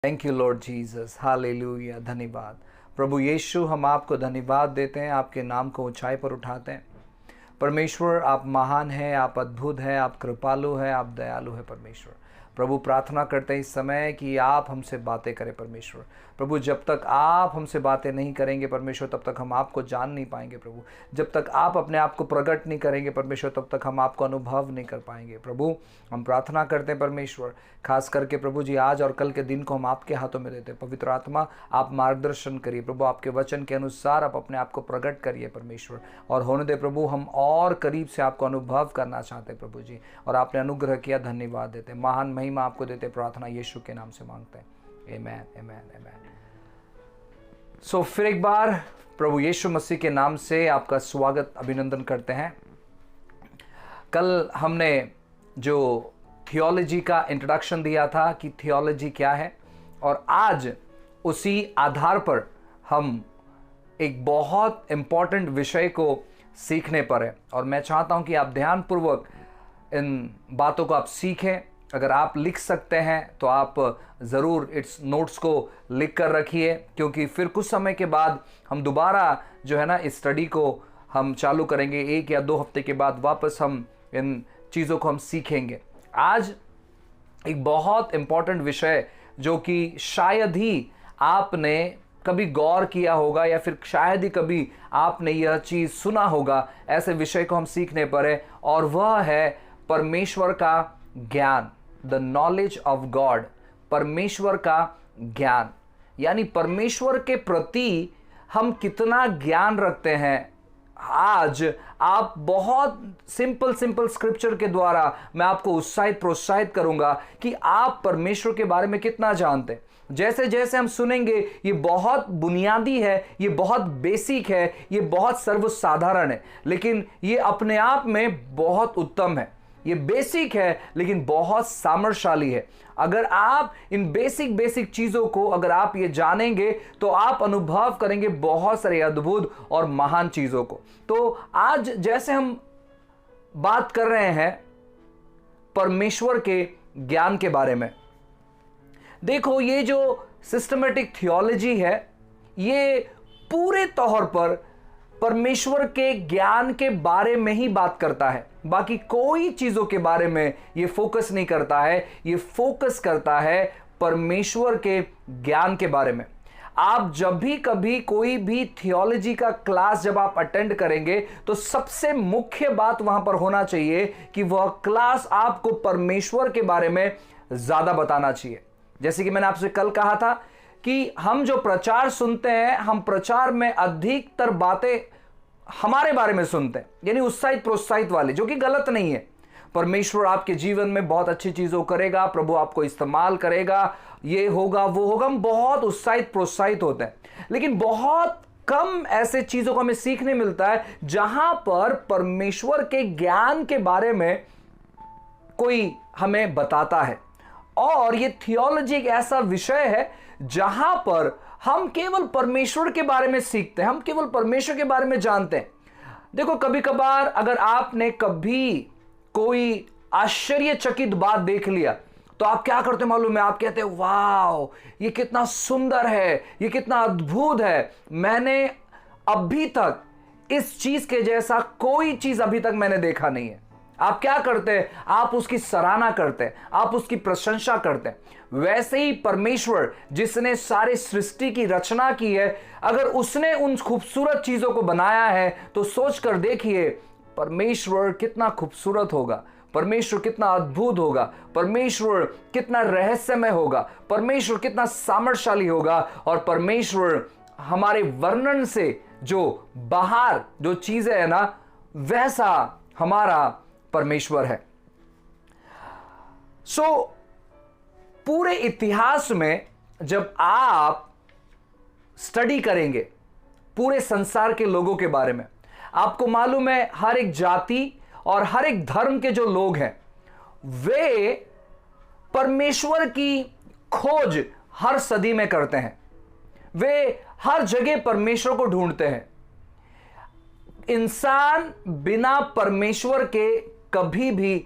Thank you Lord Jesus, hallelujah. धन्यवाद प्रभु यीशु, हम आपको धन्यवाद देते हैं, आपके नाम को ऊंचाई पर उठाते हैं। परमेश्वर आप महान हैं, आप अद्भुत हैं, आप कृपालु हैं, आप दयालु हैं। परमेश्वर प्रभु प्रार्थना करते हैं इस समय कि आप हमसे बातें करें। परमेश्वर प्रभु जब तक आप हमसे बातें नहीं करेंगे परमेश्वर, तब तक हम आपको जान नहीं पाएंगे। प्रभु जब तक आप अपने आप को प्रकट नहीं करेंगे परमेश्वर, तब तक हम आपको अनुभव नहीं कर पाएंगे। प्रभु हम प्रार्थना करते हैं परमेश्वर, खास करके प्रभु जी आज और कल के दिन को हम आपके हाथों में देते हैं। पवित्र आत्मा आप मार्गदर्शन करिए प्रभु, आपके वचन के अनुसार आप अपने आप को प्रकट करिए परमेश्वर, और होने दे प्रभु हम और करीब से आपको अनुभव करना चाहते हैं प्रभु जी, और आपने अनुग्रह किया, धन्यवाद देते हैं। महान महिमा आपको देते, प्रार्थना यीशु के नाम से मांगते हैं, आमेन आमेन आमेन। सो फिर एक बार प्रभु यीशु मसीह के नाम से आपका स्वागत अभिनंदन करते हैं। कल हमने जो थियोलॉजी का इंट्रोडक्शन दिया था कि थियोलॉजी क्या है, और आज उसी आधार पर हम एक बहुत इम्पॉर्टेंट विषय को सीखने पर है, और मैं चाहता हूं कि आप ध्यानपूर्वक इन बातों को आप सीखें। अगर आप लिख सकते हैं तो आप ज़रूर इट्स नोट्स को लिख कर रखिए, क्योंकि फिर कुछ समय के बाद हम दोबारा जो है ना इस स्टडी को हम चालू करेंगे। 1 या 2 हफ्ते के बाद वापस हम इन चीज़ों को हम सीखेंगे। आज एक बहुत इम्पॉर्टेंट विषय जो कि शायद ही आपने कभी गौर किया होगा, या फिर शायद ही कभी आपने यह चीज़ सुना होगा, ऐसे विषय को हम सीखने पर है, और वह है परमेश्वर का ज्ञान, द नॉलेज ऑफ गॉड। परमेश्वर का ज्ञान यानी परमेश्वर के प्रति हम कितना ज्ञान रखते हैं। आज आप बहुत सिंपल स्क्रिप्चर के द्वारा मैं आपको उत्साहित प्रोत्साहित करूंगा कि आप परमेश्वर के बारे में कितना जानते हैं। जैसे जैसे हम सुनेंगे ये बहुत बुनियादी है, ये बहुत बेसिक है, ये बहुत सर्वसाधारण है, लेकिन ये अपने आप में बहुत उत्तम है। ये बेसिक है लेकिन बहुत सामर्थ्यशाली है। अगर आप इन बेसिक चीज़ों को अगर आप ये जानेंगे तो आप अनुभव करेंगे बहुत सारे अद्भुत और महान चीज़ों को। तो आज जैसे हम बात कर रहे हैं परमेश्वर के ज्ञान के बारे में, देखो ये जो सिस्टमेटिक थियोलॉजी है ये पूरे तौर पर परमेश्वर के ज्ञान के बारे में ही बात करता है, बाकी कोई चीज़ों के बारे में ये फोकस नहीं करता है। ये फोकस करता है परमेश्वर के ज्ञान के बारे में। आप जब भी कभी कोई भी थियोलॉजी का क्लास जब आप अटेंड करेंगे तो सबसे मुख्य बात वहां पर होना चाहिए कि वह क्लास आपको परमेश्वर के बारे में ज़्यादा बताना चाहिए। जैसे कि मैंने आपसे कल कहा था कि हम जो प्रचार सुनते हैं, हम प्रचार में अधिकतर बातें हमारे बारे में सुनते हैं, यानी उत्साहित प्रोत्साहित वाले, जो कि गलत नहीं है। परमेश्वर आपके जीवन में बहुत अच्छी चीज़ों करेगा, प्रभु आपको इस्तेमाल करेगा, ये होगा वो होगा, हम बहुत उत्साहित प्रोत्साहित होते हैं। लेकिन बहुत कम ऐसे चीज़ों को हमें सीखने मिलता है जहां पर परमेश्वर के ज्ञान के बारे में कोई हमें बताता है। और ये थियोलॉजी एक ऐसा विषय है जहां पर हम केवल परमेश्वर के बारे में सीखते हैं, हम केवल परमेश्वर के बारे में जानते हैं। देखो कभी कभार अगर आपने कभी कोई आश्चर्यचकित बात देख लिया तो आप क्या करते मालूम है, आप कहते हैं वाह ये कितना सुंदर है, ये कितना अद्भुत है, मैंने अभी तक इस चीज के जैसा कोई चीज अभी तक मैंने देखा नहीं है। आप क्या करते हैं, आप उसकी सराहना करते हैं, आप उसकी प्रशंसा करते हैं। वैसे ही परमेश्वर जिसने सारे सृष्टि की रचना की है, अगर उसने उन खूबसूरत चीजों को बनाया है तो सोच कर देखिए परमेश्वर कितना खूबसूरत होगा, परमेश्वर कितना अद्भुत होगा, परमेश्वर कितना रहस्यमय होगा, परमेश्वर कितना सामर्थ्यशाली होगा, और परमेश्वर हमारे वर्णन से जो बाहर जो चीजें है ना वैसा हमारा परमेश्वर है। पूरे इतिहास में जब आप स्टडी करेंगे पूरे संसार के लोगों के बारे में, आपको मालूम है हर एक जाति और हर एक धर्म के जो लोग हैं वे परमेश्वर की खोज हर सदी में करते हैं, वे हर जगह परमेश्वर को ढूंढते हैं। इंसान बिना परमेश्वर के कभी भी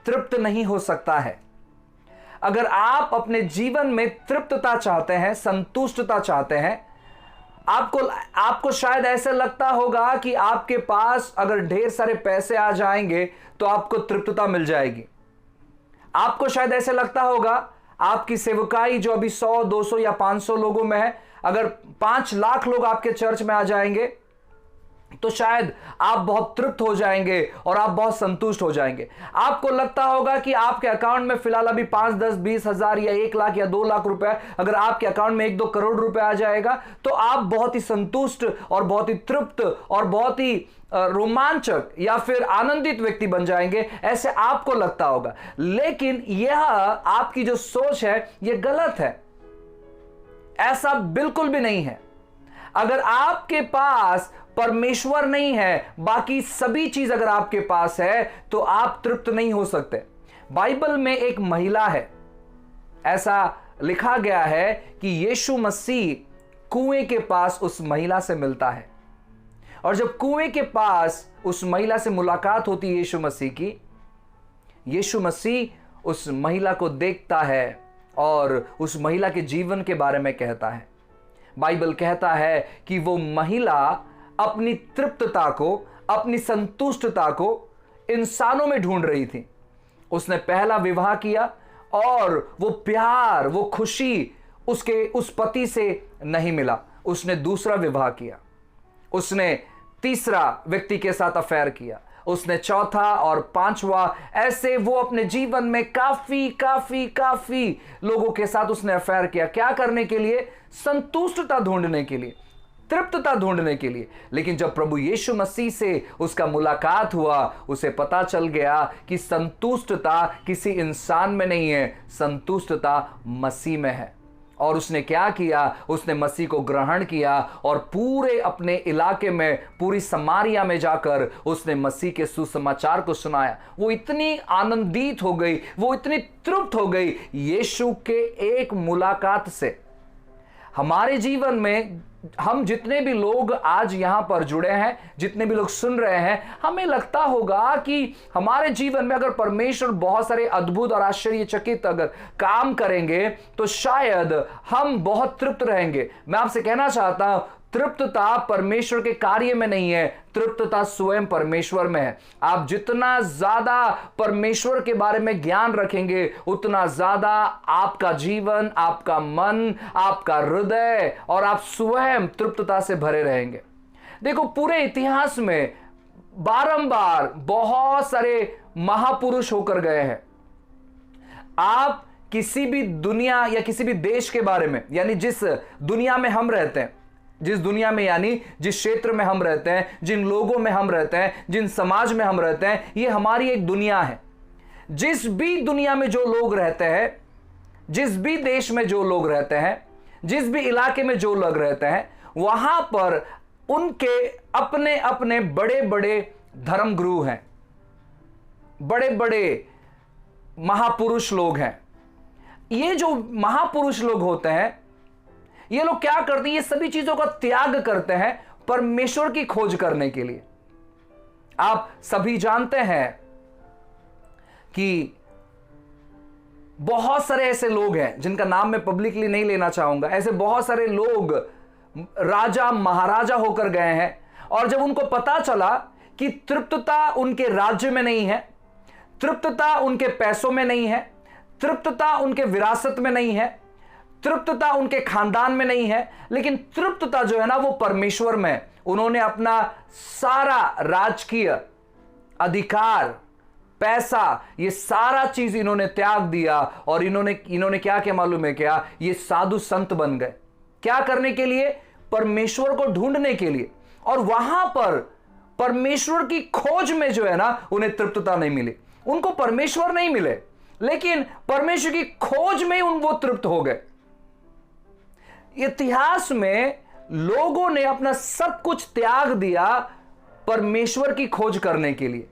तृप्त नहीं हो सकता है। अगर आप अपने जीवन में तृप्तता चाहते हैं, संतुष्टता चाहते हैं, आपको शायद ऐसा लगता होगा कि आपके पास अगर ढेर सारे पैसे आ जाएंगे तो आपको तृप्तता मिल जाएगी। आपको शायद ऐसे लगता होगा आपकी सेवकाई जो अभी 100, 200 या 500 लोगों में है, अगर 5 लाख लोग आपके चर्च में आ जाएंगे तो शायद आप बहुत तृप्त हो जाएंगे और आप बहुत संतुष्ट हो जाएंगे। आपको लगता होगा कि आपके अकाउंट में फिलहाल अभी 5, 10, 20 हजार या 1 लाख या 2 लाख रुपए, अगर आपके अकाउंट में 1-2 करोड़ रुपए आ जाएगा तो आप बहुत ही संतुष्ट और बहुत ही तृप्त और बहुत ही रोमांचक या फिर आनंदित व्यक्ति बन जाएंगे, ऐसे आपको लगता होगा। लेकिन यह आपकी जो सोच है यह गलत है। ऐसा बिल्कुल भी नहीं है। अगर आपके पास परमेश्वर नहीं है, बाकी सभी चीज अगर आपके पास है, तो आप तृप्त नहीं हो सकते। बाइबल में एक महिला है, ऐसा लिखा गया है कि यीशु मसीह कुएं के पास उस महिला से मिलता है, और जब कुएं के पास उस महिला से मुलाकात होती है यीशु मसीह की, यीशु मसीह उस महिला को देखता है और उस महिला के जीवन के बारे में कहता है। बाइबल कहता है कि वो महिला अपनी तृप्तता को, अपनी संतुष्टता को इंसानों में ढूंढ रही थी। उसने पहला विवाह किया और वो प्यार, वो खुशी उसके उस पति से नहीं मिला। उसने दूसरा विवाह किया, उसने तीसरा व्यक्ति के साथ अफेयर किया, उसने चौथा और पांचवा, ऐसे वो अपने जीवन में काफी लोगों के साथ उसने अफेयर किया। क्या करने के लिए? संतुष्टता ढूंढने के लिए, तृप्तता ढूंढने के लिए। लेकिन जब प्रभु यीशु मसीह से उसका मुलाकात हुआ, उसे पता चल गया कि संतुष्टता किसी इंसान में नहीं है, संतुष्टता मसीह में है। और उसने क्या किया? उसने मसीह को ग्रहण किया और पूरे अपने इलाके में, पूरी समारिया में जाकर उसने मसीह के सुसमाचार को सुनाया। वो इतनी आनंदित हो गई, वो इतनी तृप्त हो गई यीशु के एक मुलाकात से। हमारे जीवन में हम जितने भी लोग आज यहां पर जुड़े हैं, जितने भी लोग सुन रहे हैं, हमें लगता होगा कि हमारे जीवन में अगर परमेश्वर बहुत सारे अद्भुत और आश्चर्यचकित अगर काम करेंगे तो शायद हम बहुत तृप्त रहेंगे। मैं आपसे कहना चाहता हूं, तृप्तता परमेश्वर के कार्य में नहीं है, तृप्तता स्वयं परमेश्वर में है। आप जितना ज्यादा परमेश्वर के बारे में ज्ञान रखेंगे, उतना ज्यादा आपका जीवन, आपका मन, आपका हृदय और आप स्वयं तृप्तता से भरे रहेंगे। देखो, पूरे इतिहास में बारंबार बहुत सारे महापुरुष होकर गए हैं। आप किसी भी दुनिया या किसी भी देश के बारे में, यानी जिस दुनिया में हम रहते हैं, जिस दुनिया में यानी जिस क्षेत्र में हम रहते हैं, जिन लोगों में हम रहते हैं, जिन समाज में हम रहते हैं, ये हमारी एक दुनिया है। जिस भी दुनिया में जो लोग रहते हैं, जिस भी देश में जो लोग रहते हैं, जिस भी इलाके में जो लोग रहते हैं, वहां पर उनके अपने अपने बड़े बड़े धर्मगुरु हैं, बड़े बड़े महापुरुष लोग हैं। ये जो महापुरुष लोग होते हैं, ये लोग क्या करते हैं? ये सभी चीजों का त्याग करते हैं परमेश्वर की खोज करने के लिए। आप सभी जानते हैं कि बहुत सारे ऐसे लोग हैं जिनका नाम मैं पब्लिकली नहीं लेना चाहूंगा। ऐसे बहुत सारे लोग राजा महाराजा होकर गए हैं, और जब उनको पता चला कि तृप्तता उनके राज्य में नहीं है, तृप्तता उनके पैसों में नहीं है, तृप्तता उनके विरासत में नहीं है, तृप्तता उनके खानदान में नहीं है, लेकिन तृप्तता जो है ना वो परमेश्वर में। उन्होंने अपना सारा राजकीय अधिकार, पैसा, ये सारा चीज इन्होंने त्याग दिया और इन्होंने क्या क्या मालूम है क्या? ये साधु संत बन गए। क्या करने के लिए? परमेश्वर को ढूंढने के लिए। और वहां पर परमेश्वर की खोज में जो है ना उन्हें तृप्तता नहीं मिली। उनको परमेश्वर नहीं मिले, लेकिन परमेश्वर की खोज में वो तृप्त हो गए। इतिहास में लोगों ने अपना सब कुछ त्याग दिया परमेश्वर की खोज करने के लिए।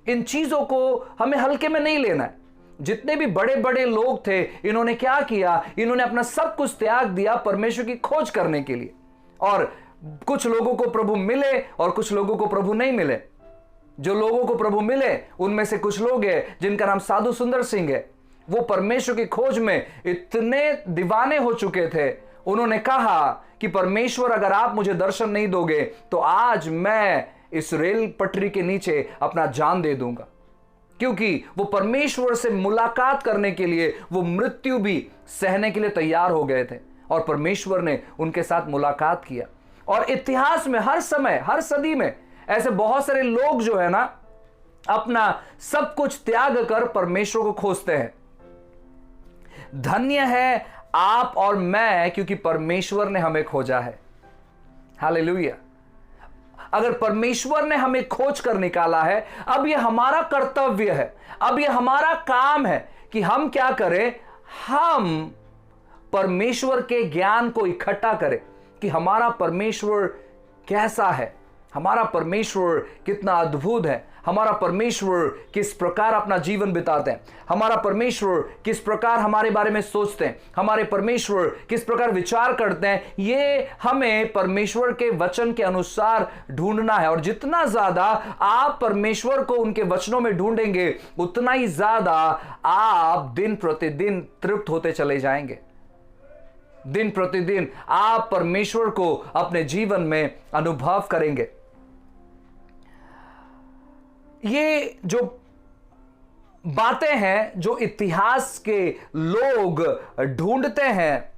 इन चीजों को हमें हल्के में नहीं लेना है। जितने भी बड़े बड़े लोग थे, इन्होंने क्या किया? इन्होंने अपना सब कुछ त्याग दिया परमेश्वर की खोज करने के लिए। और कुछ लोगों को प्रभु मिले और कुछ लोगों को प्रभु नहीं मिले। जो लोगों को प्रभु मिले उनमें से कुछ लोग हैं जिनका नाम साधु सुंदर सिंह है। वो परमेश्वर की खोज में इतने दीवाने हो चुके थे, उन्होंने कहा कि परमेश्वर अगर आप मुझे दर्शन नहीं दोगे तो आज मैं इस रेल पटरी के नीचे अपना जान दे दूंगा। क्योंकि वो परमेश्वर से मुलाकात करने के लिए वो मृत्यु भी सहने के लिए तैयार हो गए थे, और परमेश्वर ने उनके साथ मुलाकात किया। और इतिहास में हर समय, हर सदी में ऐसे बहुत सारे लोग जो है ना, अपना सब कुछ त्याग कर परमेश्वर को खोजते हैं। धन्य है आप और मैं, क्योंकि परमेश्वर ने हमें खोजा है। हालेलुया। अगर परमेश्वर ने हमें खोज कर निकाला है, अब यह हमारा कर्तव्य है, अब यह हमारा काम है कि हम क्या करें, हम परमेश्वर के ज्ञान को इकट्ठा करें कि हमारा परमेश्वर कैसा है, हमारा परमेश्वर कितना अद्भुत है, हमारा परमेश्वर किस प्रकार अपना जीवन बिताते हैं, हमारा परमेश्वर किस प्रकार हमारे बारे में सोचते हैं, हमारे परमेश्वर किस प्रकार विचार करते हैं। ये हमें परमेश्वर के वचन के अनुसार ढूंढना है। और जितना ज्यादा आप परमेश्वर को उनके वचनों में ढूंढेंगे, उतना ही ज्यादा आप दिन प्रतिदिन तृप्त होते चले जाएंगे। दिन प्रतिदिन आप परमेश्वर को अपने जीवन में अनुभव करेंगे। ये जो बातें हैं जो इतिहास के लोग ढूंढते हैं,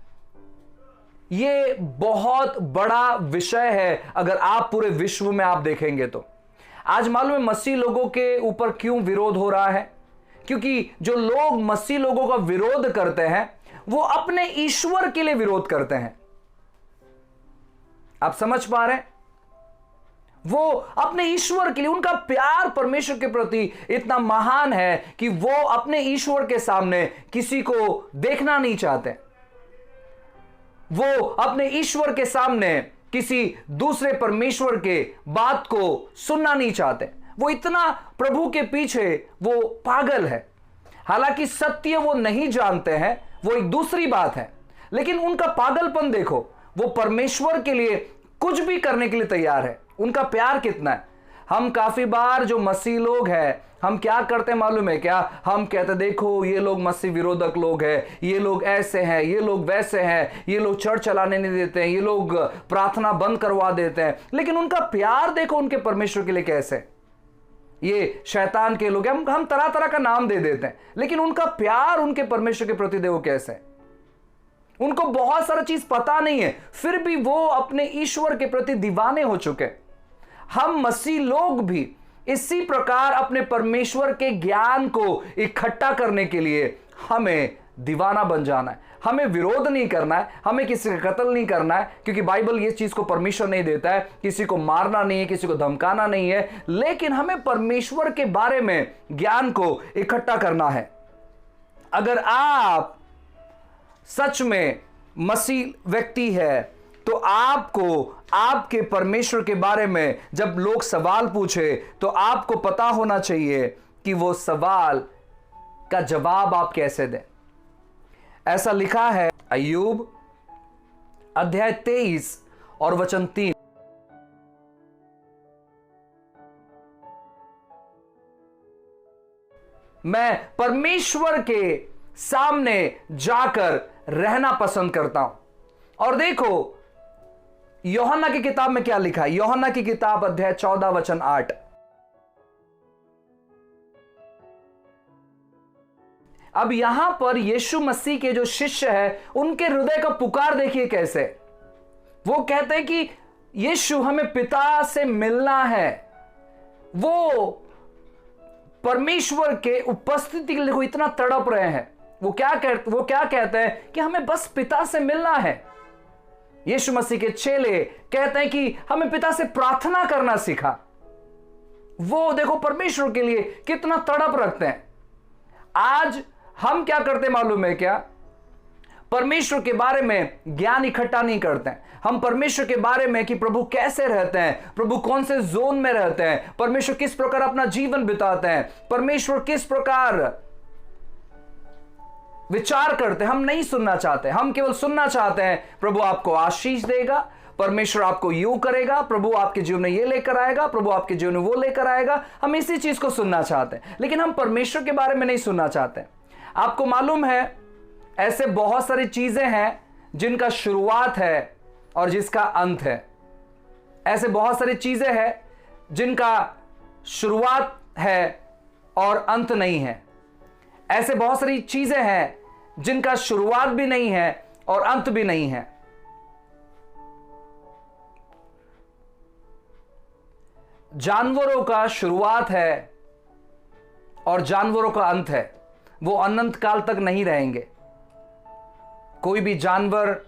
ये बहुत बड़ा विषय है। अगर आप पूरे विश्व में आप देखेंगे तो आज मालूम है मसीह लोगों के ऊपर क्यों विरोध हो रहा है? क्योंकि जो लोग मसीह लोगों का विरोध करते हैं, वो अपने ईश्वर के लिए विरोध करते हैं। आप समझ पा रहे हैं? वो अपने ईश्वर के लिए, उनका प्यार परमेश्वर के प्रति इतना महान है कि वो अपने ईश्वर के सामने किसी को देखना नहीं चाहते। वो अपने ईश्वर के सामने किसी दूसरे परमेश्वर के बात को सुनना नहीं चाहते। वो इतना प्रभु के पीछे वो पागल है। हालांकि सत्य वो नहीं जानते हैं, वो एक दूसरी बात है, लेकिन उनका पागलपन देखो। वो परमेश्वर के लिए कुछ भी करने के लिए तैयार है। उनका प्यार कितना है। हम काफी बार जो मसीह लोग हैं, हम क्या करते हैं मालूम है क्या? हम कहते देखो ये लोग मसीह विरोधक लोग हैं, ये लोग ऐसे हैं, ये लोग वैसे हैं, ये लोग चर्च चलाने नहीं देते हैं, ये लोग प्रार्थना बंद करवा देते हैं। लेकिन उनका प्यार देखो उनके परमेश्वर के लिए कैसे। ये शैतान के लोग, हम तरह तरह का नाम दे देते हैं, लेकिन उनका प्यार उनके परमेश्वर के प्रति देखो कैसे। उनको बहुत सारा चीज पता नहीं है, फिर भी वो अपने ईश्वर के प्रति दीवाने हो चुके। हम मसीह लोग भी इसी प्रकार अपने परमेश्वर के ज्ञान को इकट्ठा करने के लिए हमें दीवाना बन जाना है। हमें विरोध नहीं करना है, हमें किसी का कत्ल नहीं करना है, क्योंकि बाइबल ये चीज को परमिशन नहीं देता है। किसी को मारना नहीं है, किसी को धमकाना नहीं है, लेकिन हमें परमेश्वर के बारे में ज्ञान को इकट्ठा करना है। अगर आप सच में मसीह व्यक्ति है तो आपको आपके परमेश्वर के बारे में जब लोग सवाल पूछे तो आपको पता होना चाहिए कि वो सवाल का जवाब आप कैसे दें। ऐसा लिखा है अय्यूब अध्याय 23 और वचन 3। मैं परमेश्वर के सामने जाकर रहना पसंद करता हूं। और देखो यूहन्ना की किताब में क्या लिखा है। यूहन्ना की किताब अध्याय 14 वचन 8। अब यहां पर यीशु मसीह के जो शिष्य है उनके हृदय का पुकार देखिए कैसे। वो कहते हैं कि यीशु हमें पिता से मिलना है। वो परमेश्वर के उपस्थिति के लिए इतना तड़प रहे हैं। वो क्या कहते हैं कि हमें बस पिता से मिलना है। यीशु मसीह के चेले कहते हैं कि हमें पिता से प्रार्थना करना सीखा। वो देखो परमेश्वर के लिए कितना तड़प रखते हैं। आज हम क्या करते मालूम है क्या? परमेश्वर के बारे में ज्ञान इकट्ठा नहीं करते हैं। हम परमेश्वर के बारे में कि प्रभु कैसे रहते हैं, प्रभु कौन से जोन में रहते हैं, परमेश्वर किस प्रकार अपना जीवन बिताते हैं, परमेश्वर किस प्रकार विचार करते हैं, हम नहीं सुनना चाहते। हम केवल सुनना चाहते हैं प्रभु आपको आशीष देगा, परमेश्वर आपको यूं करेगा, प्रभु आपके जीवन में ये लेकर आएगा, प्रभु आपके जीवन में वो लेकर आएगा। हम इसी चीज को सुनना चाहते हैं, लेकिन हम परमेश्वर के बारे में नहीं सुनना चाहते। आपको मालूम है ऐसे बहुत सारी चीजें हैं जिनका शुरुआत है और जिसका अंत है। ऐसे बहुत सारी चीजें हैं जिनका शुरुआत है और अंत नहीं है। ऐसे बहुत सारी चीजें हैं जिनका शुरुआत भी नहीं है और अंत भी नहीं है। जानवरों का शुरुआत है और जानवरों का अंत है। वो अनंत काल तक नहीं रहेंगे। कोई भी जानवर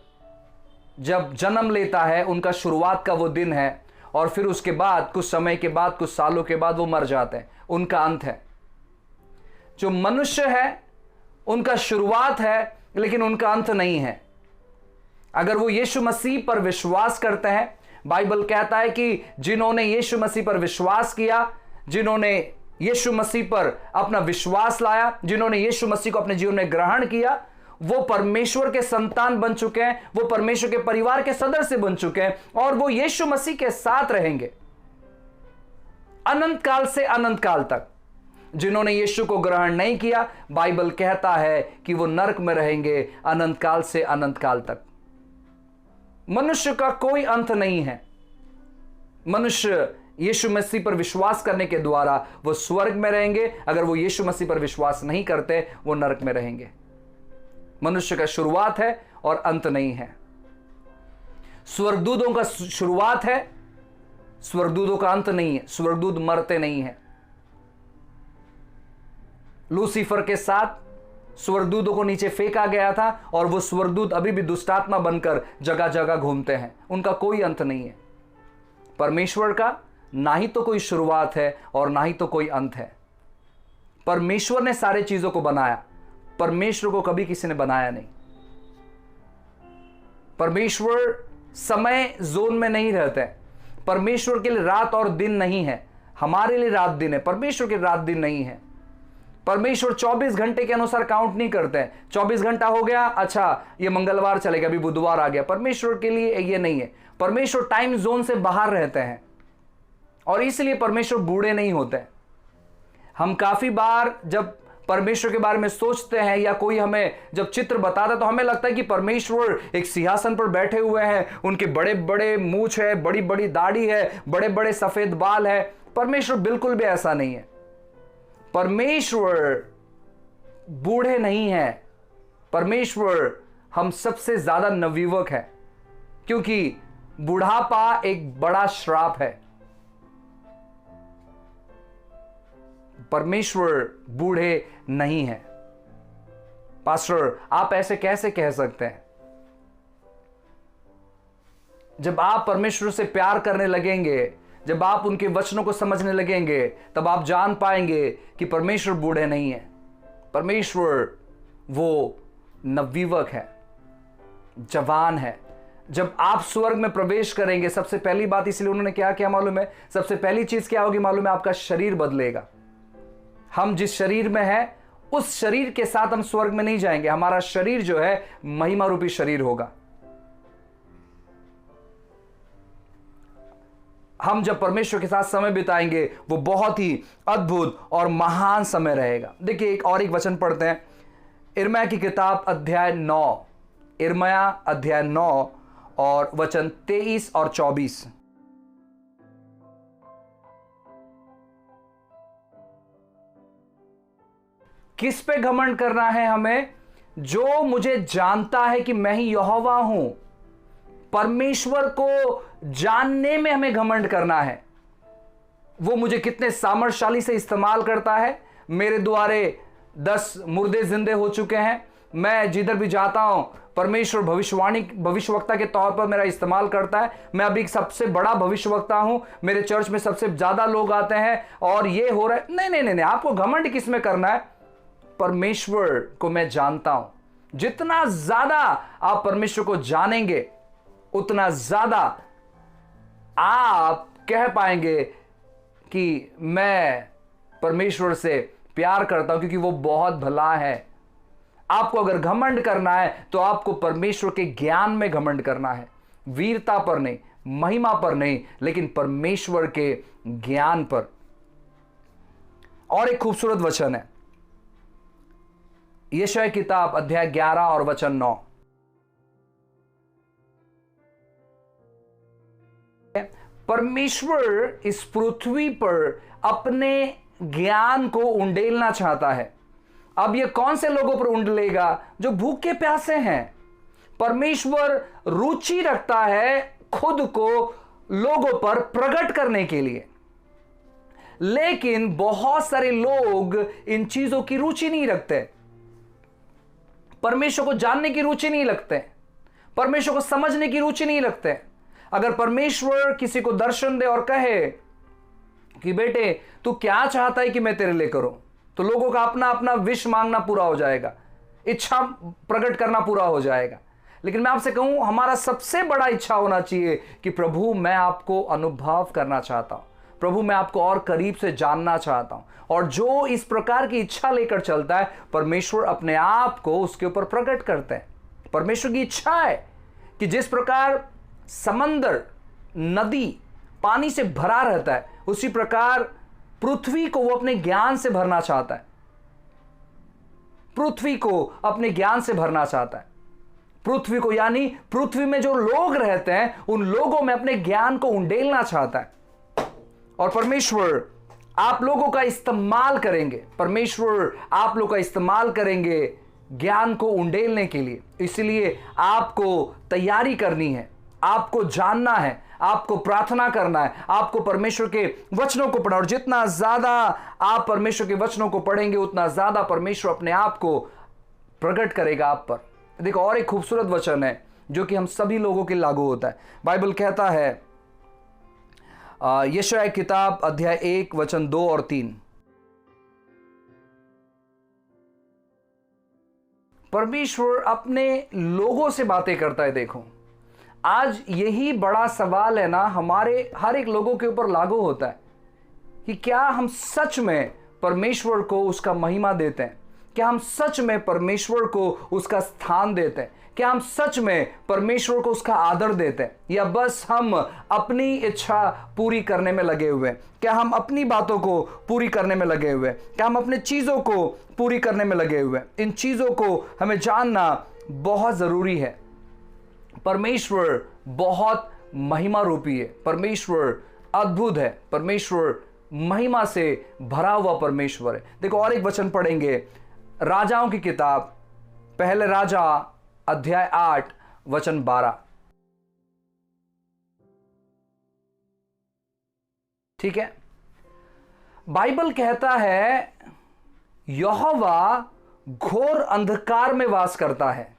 जब जन्म लेता है, उनका शुरुआत का वो दिन है और फिर उसके बाद कुछ समय के बाद, कुछ सालों के बाद वो मर जाते हैं, उनका अंत है। जो मनुष्य है उनका शुरुआत है लेकिन उनका अंत नहीं है। अगर वो यीशु मसीह पर विश्वास करते हैं, बाइबल कहता है कि जिन्होंने यीशु मसीह पर विश्वास किया, जिन्होंने यीशु मसीह पर अपना विश्वास लाया, जिन्होंने यीशु मसीह को अपने जीवन में ग्रहण किया, वो परमेश्वर के संतान बन चुके हैं, वो परमेश्वर के परिवार के सदस्य बन चुके हैं और वो यीशु मसीह के साथ रहेंगे अनंत काल से अनंत काल तक। जिन्होंने यीशु को ग्रहण नहीं किया, बाइबल कहता है कि वो नरक में रहेंगे अनंत काल से अनंत काल तक। मनुष्य का कोई अंत नहीं है। मनुष्य यीशु मसीह पर विश्वास करने के द्वारा वो स्वर्ग में रहेंगे। अगर वो यीशु मसीह पर विश्वास नहीं करते, वो नरक में रहेंगे। मनुष्य का शुरुआत है और अंत नहीं है। स्वर्गदूतों का शुरुआत है, स्वर्गदूतों का अंत नहीं है। स्वर्गदूत मरते नहीं है। लूसीफर के साथ स्वर्गदूतों को नीचे फेंका गया था और वो स्वर्गदूत अभी भी दुष्टात्मा बनकर जगह जगह घूमते हैं। उनका कोई अंत नहीं है। परमेश्वर का ना ही तो कोई शुरुआत है और ना ही तो कोई अंत है। परमेश्वर ने सारे चीजों को बनाया। परमेश्वर को कभी किसी ने बनाया नहीं। परमेश्वर समय जोन में नहीं रहते। परमेश्वर के लिए रात और दिन नहीं है। हमारे लिए रात दिन है, परमेश्वर के रात दिन नहीं है। परमेश्वर 24 घंटे के अनुसार काउंट नहीं करते हैं। 24 घंटा हो गया, अच्छा ये मंगलवार चलेगा, अभी बुधवार आ गया। परमेश्वर के लिए ये नहीं है। परमेश्वर टाइम जोन से बाहर रहते हैं और इसलिए परमेश्वर बूढ़े नहीं होते। हम काफी बार जब परमेश्वर के बारे में सोचते हैं या कोई हमें जब चित्र बताता है तो हमें लगता है कि परमेश्वर एक सिंहासन पर बैठे हुए हैं, उनके बड़े बड़े मूंछ है, बड़ी बड़ी दाढ़ी है, बड़े बड़े सफेद बाल है। परमेश्वर बिल्कुल भी ऐसा नहीं है। परमेश्वर बूढ़े नहीं है। परमेश्वर हम सबसे ज्यादा नवयुवक है, क्योंकि बुढ़ापा एक बड़ा श्राप है। परमेश्वर बूढ़े नहीं है। पास्टर, आप ऐसे कैसे कह सकते हैं? जब आप परमेश्वर से प्यार करने लगेंगे, जब आप उनके वचनों को समझने लगेंगे, तब आप जान पाएंगे कि परमेश्वर बूढ़े नहीं है। परमेश्वर वो नवयुवक है, जवान है। जब आप स्वर्ग में प्रवेश करेंगे, सबसे पहली बात, इसलिए उन्होंने क्या किया मालूम है? सबसे पहली चीज क्या होगी मालूम है? आपका शरीर बदलेगा। हम जिस शरीर में हैं, उस शरीर के साथ हम स्वर्ग में नहीं जाएंगे। हमारा शरीर जो है महिमा रूपी शरीर होगा। हम जब परमेश्वर के साथ समय बिताएंगे, वो बहुत ही अद्भुत और महान समय रहेगा। देखिए एक वचन पढ़ते हैं, इर्मयाह की किताब अध्याय 9, इर्मयाह अध्याय 9 और वचन 23 और 24। किस पे घमंड करना है हमें? जो मुझे जानता है कि मैं ही यहोवा हूं। परमेश्वर को जानने में हमें घमंड करना है। वो मुझे कितने सामर्थशाली से इस्तेमाल करता है। मेरे द्वारे 10 मुर्दे जिंदे हो चुके हैं। मैं जिधर भी जाता हूं, परमेश्वर भविष्यवक्ता के तौर पर मेरा इस्तेमाल करता है। मैं अभी सबसे बड़ा भविष्यवक्ता हूं। मेरे चर्च में सबसे ज्यादा लोग आते हैं और ये हो रहा है। नहीं नहीं नहीं, आपको घमंड किस में करना है? परमेश्वर को मैं जानता हूं। जितना ज्यादा आप परमेश्वर को जानेंगे, उतना ज्यादा आप कह पाएंगे कि मैं परमेश्वर से प्यार करता हूं, क्योंकि वो बहुत भला है। आपको अगर घमंड करना है तो आपको परमेश्वर के ज्ञान में घमंड करना है, वीरता पर नहीं, महिमा पर नहीं, लेकिन परमेश्वर के ज्ञान पर। और एक खूबसूरत वचन है, यशायाह किताब अध्याय 11 और वचन 9। परमेश्वर इस पृथ्वी पर अपने ज्ञान को उंडेलना चाहता है। अब यह कौन से लोगों पर उंडलेगा? जो भूखे प्यासे हैं। परमेश्वर रुचि रखता है खुद को लोगों पर प्रकट करने के लिए, लेकिन बहुत सारे लोग इन चीजों की रुचि नहीं रखते। परमेश्वर को जानने की रुचि नहीं रखते, परमेश्वर को समझने की रुचि नहीं रखते। अगर परमेश्वर किसी को दर्शन दे और कहे कि बेटे तू क्या चाहता है कि मैं तेरे लिए करूं, तो लोगों का अपना अपना विश मांगना पूरा हो जाएगा, इच्छा प्रकट करना पूरा हो जाएगा। लेकिन मैं आपसे कहूं, हमारा सबसे बड़ा इच्छा होना चाहिए कि प्रभु मैं आपको अनुभव करना चाहता हूं, प्रभु मैं आपको और करीब से जानना चाहता हूं। और जो इस प्रकार की इच्छा लेकर चलता है, परमेश्वर अपने आप को उसके ऊपर प्रकट करते हैं। परमेश्वर की इच्छा है कि जिस प्रकार समंदर, नदी पानी से भरा रहता है, उसी प्रकार पृथ्वी को वो अपने ज्ञान से भरना चाहता है। पृथ्वी को अपने ज्ञान से भरना चाहता है। पृथ्वी को, यानी पृथ्वी में जो लोग रहते हैं, उन लोगों में अपने ज्ञान को उंडेलना चाहता है। और परमेश्वर आप लोगों का इस्तेमाल करेंगे, परमेश्वर आप लोगों का इस्तेमाल करेंगे ज्ञान को उंडेलने के लिए। इसलिए आपको तैयारी करनी है, आपको जानना है, आपको प्रार्थना करना है, आपको परमेश्वर के वचनों को पढ़ना। और जितना ज्यादा आप परमेश्वर के वचनों को पढ़ेंगे, उतना ज्यादा परमेश्वर अपने आप को प्रकट करेगा आप पर। देखो, और एक खूबसूरत वचन है जो कि हम सभी लोगों के लागू होता है। बाइबल कहता है, यशायाह किताब अध्याय 1 वचन 2 और 3, परमेश्वर अपने लोगों से बातें करता है। देखो, आज यही बड़ा सवाल है ना, हमारे हर एक लोगों के ऊपर लागू होता है कि क्या हम सच में परमेश्वर को उसका महिमा देते हैं? क्या हम सच में परमेश्वर को उसका स्थान देते हैं? क्या हम सच में परमेश्वर को उसका आदर देते हैं, या बस हम अपनी इच्छा पूरी करने में लगे हुए हैं? क्या हम अपनी बातों को पूरी करने में लगे हुए हैं? क्या हम अपने चीजों को पूरी करने में लगे हुए हैं? इन चीजों को हमें जानना बहुत जरूरी है। परमेश्वर बहुत महिमा रूपी है, परमेश्वर अद्भुत है, परमेश्वर महिमा से भरा हुआ परमेश्वर है। देखो, और एक वचन पढ़ेंगे, राजाओं की किताब पहले राजा अध्याय 8 वचन 12। ठीक है, बाइबल कहता है यहोवा घोर अंधकार में वास करता है।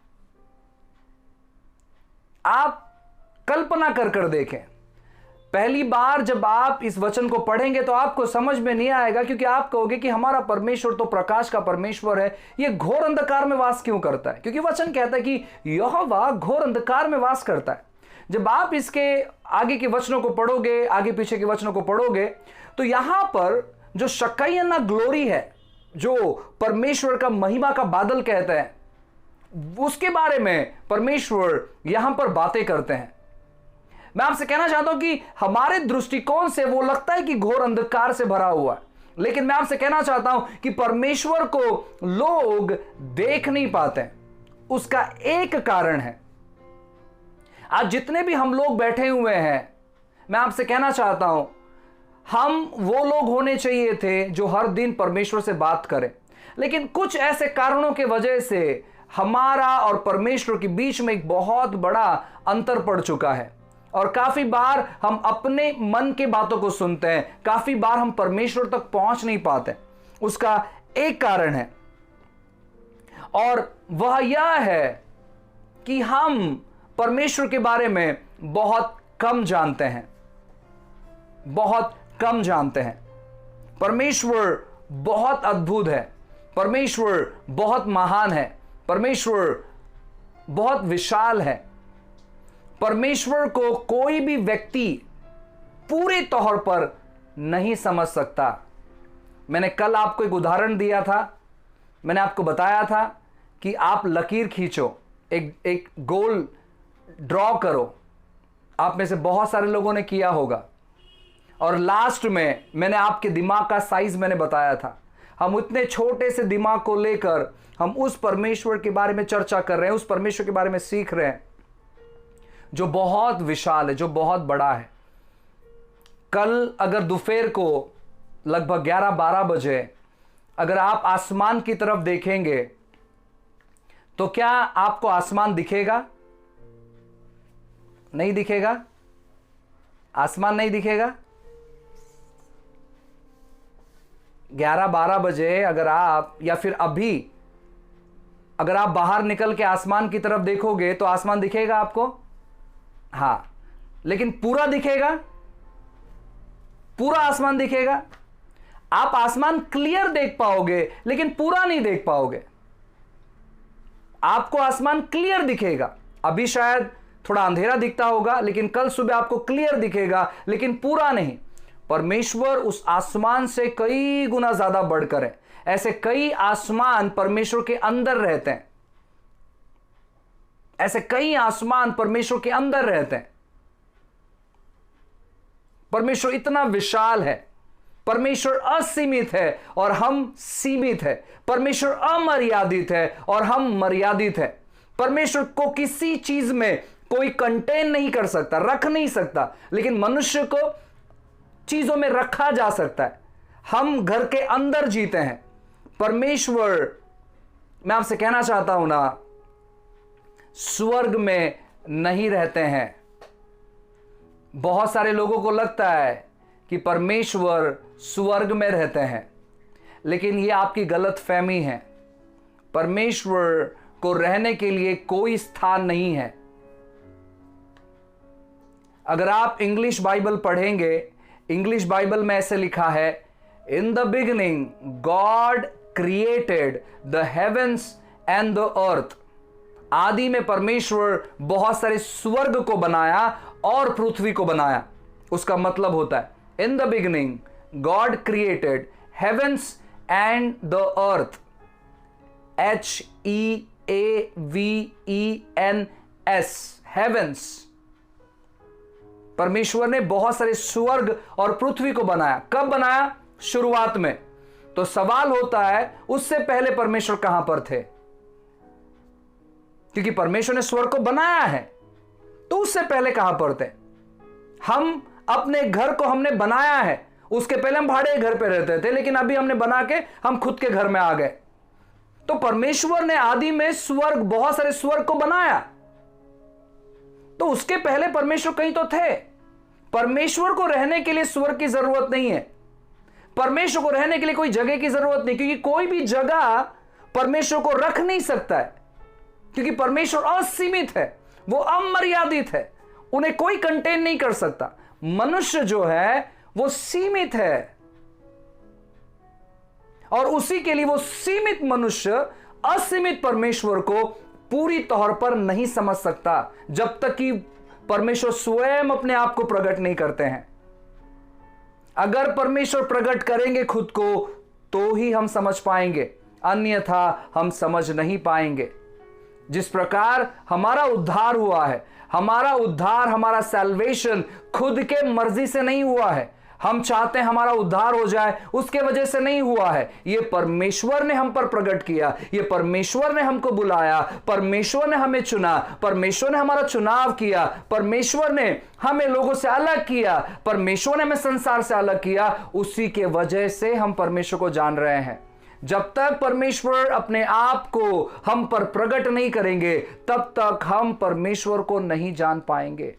आप कल्पना कर देखें, पहली बार जब आप इस वचन को पढ़ेंगे तो आपको समझ में नहीं आएगा, क्योंकि आप कहोगे कि हमारा परमेश्वर तो प्रकाश का परमेश्वर है, ये घोर अंधकार में वास क्यों करता है? क्योंकि वचन कहता है कि यहोवा घोर अंधकार में वास करता है। जब आप इसके आगे के वचनों को पढ़ोगे, आगे पीछे के वचनों को पढ़ोगे, तो यहां पर जो शकायना ग्लोरी है, जो परमेश्वर का महिमा का बादल कहते हैं, उसके बारे में परमेश्वर यहां पर बातें करते हैं। मैं आपसे कहना चाहता हूं कि हमारे दृष्टिकोण से वो लगता है कि घोर अंधकार से भरा हुआ है, लेकिन मैं आपसे कहना चाहता हूं कि परमेश्वर को लोग देख नहीं पाते। उसका एक कारण है, आज जितने भी हम लोग बैठे हुए हैं, मैं आपसे कहना चाहता हूं, हम वो लोग होने चाहिए थे जो हर दिन परमेश्वर से बात करें, लेकिन कुछ ऐसे कारणों के वजह से हमारा और परमेश्वर के बीच में एक बहुत बड़ा अंतर पड़ चुका है। और काफी बार हम अपने मन की बातों को सुनते हैं, काफी बार हम परमेश्वर तक पहुंच नहीं पाते। उसका एक कारण है, और वह यह है कि हम परमेश्वर के बारे में बहुत कम जानते हैं, बहुत कम जानते हैं। परमेश्वर बहुत अद्भुत है, परमेश्वर बहुत महान है, परमेश्वर बहुत विशाल है। परमेश्वर को कोई भी व्यक्ति पूरे तौर पर नहीं समझ सकता। मैंने कल आपको एक उदाहरण दिया था, मैंने आपको बताया था कि आप लकीर खींचो, एक गोल ड्रॉ करो। आप में से बहुत सारे लोगों ने किया होगा, और लास्ट में मैंने आपके दिमाग का साइज मैंने बताया था। हम इतने छोटे से दिमाग को लेकर हम उस परमेश्वर के बारे में चर्चा कर रहे हैं, उस परमेश्वर के बारे में सीख रहे हैं जो बहुत विशाल है, जो बहुत बड़ा है। कल अगर दोपहर को लगभग 11-12 बजे अगर आप आसमान की तरफ देखेंगे तो क्या आपको आसमान दिखेगा? नहीं दिखेगा? आसमान नहीं दिखेगा। 11-12 बजे अगर आप, या फिर अभी अगर आप बाहर निकल के आसमान की तरफ देखोगे तो आसमान दिखेगा आपको? हां, लेकिन पूरा दिखेगा? पूरा आसमान दिखेगा? आप आसमान क्लियर देख पाओगे लेकिन पूरा नहीं देख पाओगे। आपको आसमान क्लियर दिखेगा, अभी शायद थोड़ा अंधेरा दिखता होगा, लेकिन कल सुबह आपको क्लियर दिखेगा, लेकिन पूरा नहीं। परमेश्वर उस आसमान से कई गुना ज्यादा बढ़कर है। ऐसे कई आसमान परमेश्वर के अंदर रहते हैं, ऐसे कई आसमान परमेश्वर के अंदर रहते हैं। परमेश्वर इतना विशाल है, परमेश्वर असीमित है और हम सीमित है। परमेश्वर अमर्यादित है और हम मर्यादित है। परमेश्वर को किसी चीज में कोई कंटेन नहीं कर सकता, रख नहीं सकता, लेकिन मनुष्य को चीजों में रखा जा सकता है। हम घर के अंदर जीते हैं। परमेश्वर, मैं आपसे कहना चाहता हूं ना, स्वर्ग में नहीं रहते हैं। बहुत सारे लोगों को लगता है कि परमेश्वर स्वर्ग में रहते हैं, लेकिन यह आपकी गलतफहमी है। परमेश्वर को रहने के लिए कोई स्थान नहीं है। अगर आप इंग्लिश बाइबल पढ़ेंगे, इंग्लिश बाइबल में ऐसे लिखा है, in the beginning God created the heavens and the अर्थ। आदि में परमेश्वर बहुत सारे स्वर्ग को बनाया और पृथ्वी को बनाया। उसका मतलब होता है in the beginning God created heavens and the earth. HEAVENS, heavens. परमेश्वर ने बहुत सारे स्वर्ग और पृथ्वी को बनाया। कब बनाया? शुरुआत में। तो सवाल होता है, उससे पहले परमेश्वर कहां पर थे? क्योंकि परमेश्वर ने स्वर्ग को बनाया है, तो उससे पहले कहां पर थे? हम अपने घर को हमने बनाया है, उसके पहले हम भाड़े घर पे रहते थे, लेकिन अभी हमने बना के हम खुद के घर में आ गए। तो परमेश्वर ने आदि में स्वर्ग, बहुत सारे स्वर्ग को बनाया, तो उसके पहले परमेश्वर कहीं तो थे। परमेश्वर को रहने के लिए स्वर्ग की जरूरत नहीं है। परमेश्वर को रहने के लिए कोई जगह की जरूरत नहीं, क्योंकि कोई भी जगह परमेश्वर को रख नहीं सकता है, क्योंकि परमेश्वर असीमित है, वो अमर्यादित है, उन्हें कोई कंटेन नहीं कर सकता। मनुष्य जो है वो सीमित है, और उसी के लिए वो सीमित मनुष्य असीमित परमेश्वर को पूरी तौर पर नहीं समझ सकता, जब तक कि परमेश्वर स्वयं अपने आप को प्रकट नहीं करते हैं। अगर परमेश्वर प्रकट करेंगे खुद को तो ही हम समझ पाएंगे, अन्यथा हम समझ नहीं पाएंगे। जिस प्रकार हमारा उद्धार हुआ है, हमारा उद्धार, हमारा सैल्वेशन खुद के मर्जी से नहीं हुआ है। हम चाहते हैं हमारा उद्धार हो जाए, उसके वजह से नहीं हुआ है। यह परमेश्वर ने हम पर प्रकट किया, यह परमेश्वर ने हमको बुलाया, परमेश्वर ने हमें चुना, परमेश्वर ने हमारा चुनाव किया, परमेश्वर ने हमें लोगों से अलग किया, परमेश्वर ने हमें संसार से अलग किया। उसी के वजह से हम परमेश्वर को जान रहे हैं। जब तक परमेश्वर अपने आप को हम पर प्रकट नहीं करेंगे, तब तक हम परमेश्वर को नहीं जान पाएंगे,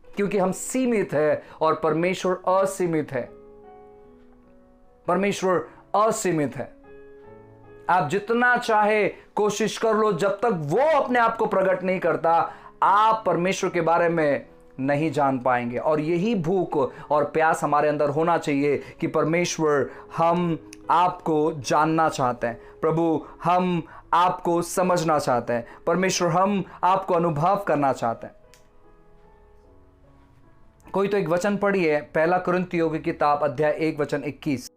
क्योंकि हम सीमित है और परमेश्वर असीमित है। परमेश्वर असीमित है। आप जितना चाहे कोशिश कर लो, जब तक वो अपने आप को प्रकट नहीं करता, आप परमेश्वर के बारे में नहीं जान पाएंगे। और यही भूख और प्यास हमारे अंदर होना चाहिए कि परमेश्वर, हम आपको जानना चाहते हैं। प्रभु, हम आपको समझना चाहते हैं। परमेश्वर, हम आपको अनुभव करना चाहते हैं। कोई तो एक वचन पढ़िए, पहला कुरिन्थियों की किताब अध्याय 1 वचन 21।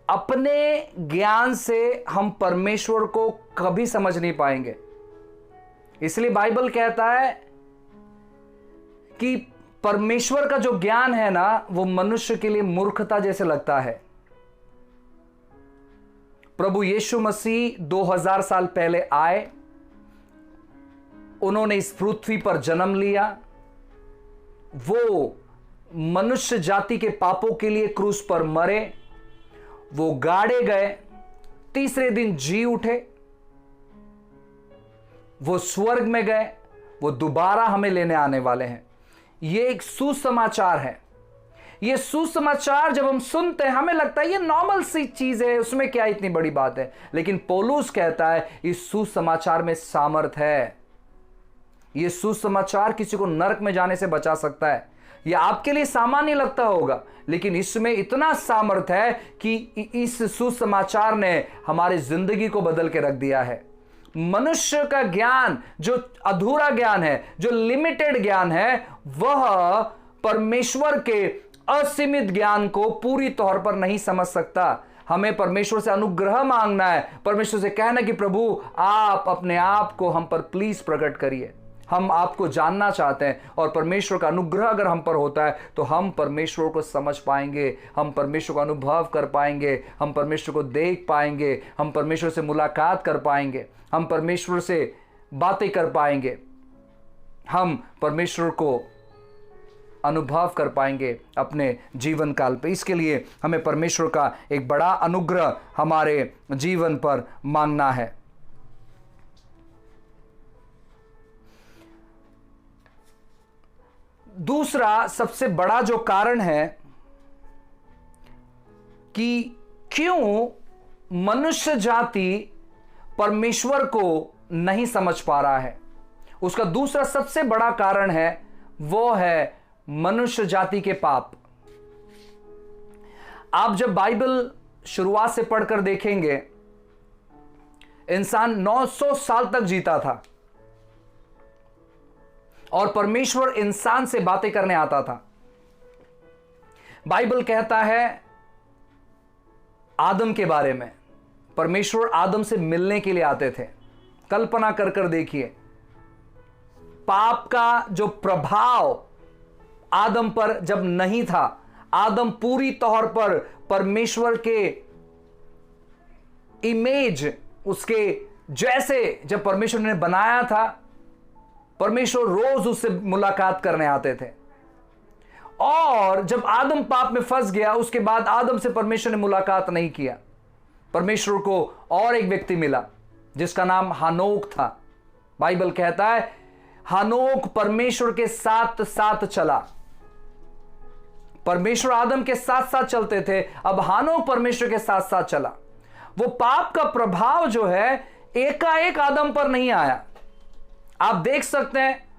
अपने ज्ञान से हम परमेश्वर को कभी समझ नहीं पाएंगे। इसलिए बाइबल कहता है कि परमेश्वर का जो ज्ञान है ना, वो मनुष्य के लिए मूर्खता जैसे लगता है। प्रभु यीशु मसीह 2000 साल पहले आए, उन्होंने इस पृथ्वी पर जन्म लिया, वो मनुष्य जाति के पापों के लिए क्रूस पर मरे, वो गाड़े गए, तीसरे दिन जी उठे, वो स्वर्ग में गए, वो दोबारा हमें लेने आने वाले हैं। ये एक सुसमाचार है। ये सुसमाचार जब हम सुनते हैं हमें लगता है ये नॉर्मल सी चीज है, उसमें क्या इतनी बड़ी बात है। लेकिन पौलुस कहता है इस सुसमाचार में सामर्थ है। ये सुसमाचार किसी को नरक में जाने से बचा सकता है। यह आपके लिए सामान्य लगता होगा, लेकिन इसमें इतना सामर्थ है कि इस सुसमाचार ने हमारी जिंदगी को बदल के रख दिया है। मनुष्य का ज्ञान जो अधूरा ज्ञान है, जो लिमिटेड ज्ञान है, वह परमेश्वर के असीमित ज्ञान को पूरी तौर पर नहीं समझ सकता। हमें परमेश्वर से अनुग्रह मांगना है, परमेश्वर से कहना कि प्रभु आप अपने आप को हम पर प्लीज प्रकट करिए। हम आपको जानना चाहते हैं, और परमेश्वर का अनुग्रह अगर हम पर होता है तो हम परमेश्वर को समझ पाएंगे, हम परमेश्वर का अनुभव कर पाएंगे, हम परमेश्वर को देख पाएंगे, हम परमेश्वर से मुलाकात कर पाएंगे, हम परमेश्वर से बातें कर पाएंगे, हम परमेश्वर को अनुभव कर पाएंगे अपने जीवन काल पे। इसके लिए हमें परमेश्वर का एक बड़ा अनुग्रह हमारे जीवन पर मांगना है। दूसरा सबसे बड़ा जो कारण है कि क्यों मनुष्य जाति परमेश्वर को नहीं समझ पा रहा है, उसका दूसरा सबसे बड़ा कारण है, वो है मनुष्य जाति के पाप। आप जब बाइबल शुरुआत से पढ़कर देखेंगे, इंसान 900 साल तक जीता था और परमेश्वर इंसान से बातें करने आता था। बाइबल कहता है आदम के बारे में, परमेश्वर आदम से मिलने के लिए आते थे। कल्पना कर कर देखिए, पाप का जो प्रभाव आदम पर जब नहीं था, आदम पूरी तौर पर परमेश्वर के इमेज, उसके जैसे जब परमेश्वर ने बनाया था, परमेश्वर रोज उससे मुलाकात करने आते थे। और जब आदम पाप में फंस गया, उसके बाद आदम से परमेश्वर ने मुलाकात नहीं किया। परमेश्वर को और एक व्यक्ति मिला जिसका नाम हानोक था। बाइबल कहता है हानोक परमेश्वर के साथ साथ चला। परमेश्वर आदम के साथ साथ चलते थे, अब हानोक परमेश्वर के साथ साथ चला। वो पाप का प्रभाव जो है एकाएक आदम पर नहीं आया। आप देख सकते हैं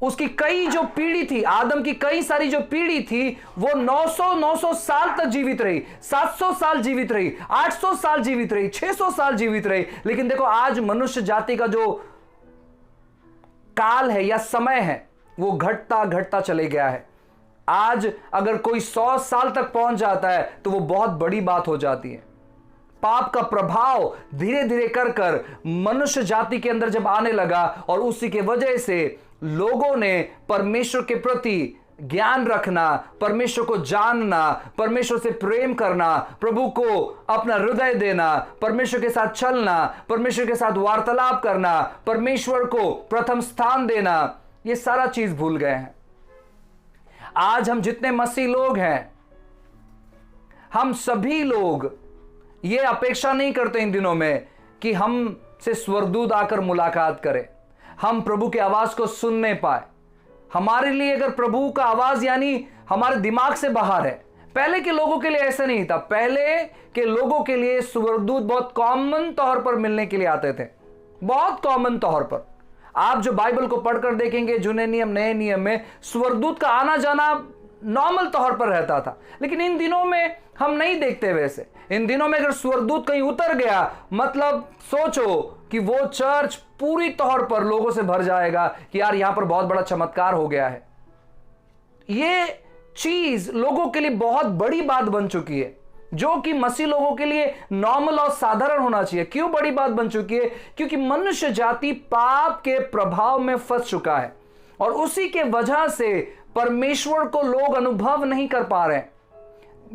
उसकी कई जो पीढ़ी थी, आदम की कई सारी जो पीढ़ी थी, वो 900 साल तक जीवित रही, 700 साल जीवित रही, 800 साल जीवित रही, 600 साल जीवित रही। लेकिन देखो आज मनुष्य जाति का जो काल है या समय है, वो घटता घटता चले गया है। आज अगर कोई 100 साल तक पहुंच जाता है तो वो बहुत बड़ी बात हो जाती है। पाप का प्रभाव धीरे धीरे कर कर मनुष्य जाति के अंदर जब आने लगा, और उसी के वजह से लोगों ने परमेश्वर के प्रति ज्ञान रखना, परमेश्वर को जानना, परमेश्वर से प्रेम करना, प्रभु को अपना हृदय देना, परमेश्वर के साथ चलना, परमेश्वर के साथ वार्तालाप करना, परमेश्वर को प्रथम स्थान देना, ये सारा चीज भूल गए हैं। आज हम जितने मसीह लोग हैं, हम सभी लोग ये अपेक्षा नहीं करते इन दिनों में कि हम से स्वर्गदूत आकर मुलाकात करे, हम प्रभु की आवाज को सुनने पाए। हमारे लिए अगर प्रभु का आवाज यानी हमारे दिमाग से बाहर है। पहले के लोगों के लिए ऐसा नहीं था। पहले के लोगों के लिए स्वर्गदूत बहुत कॉमन तौर पर मिलने के लिए आते थे, बहुत कॉमन तौर पर। आप जो बाइबल को पढ़कर देखेंगे, जुने नियम नए नियम में स्वर्गदूत का आना जाना नॉर्मल तौर पर रहता था। लेकिन इन दिनों में हम नहीं देखते वैसे। इन दिनों में अगर स्वर्गदूत कहीं उतर गया, मतलब सोचो कि वो चर्च पूरी तौर पर लोगों से भर जाएगा कि यार यहां पर बहुत बड़ा चमत्कार हो गया है। ये चीज लोगों के लिए बहुत बड़ी बात बन चुकी है, जो कि मसीह लोगों के लिए नॉर्मल और साधारण होना चाहिए। क्यों बड़ी बात बन चुकी है? क्योंकि मनुष्य जाति पाप के प्रभाव में फंस चुका है। और उसी के वजह से परमेश्वर को लोग अनुभव नहीं कर पा रहे हैं।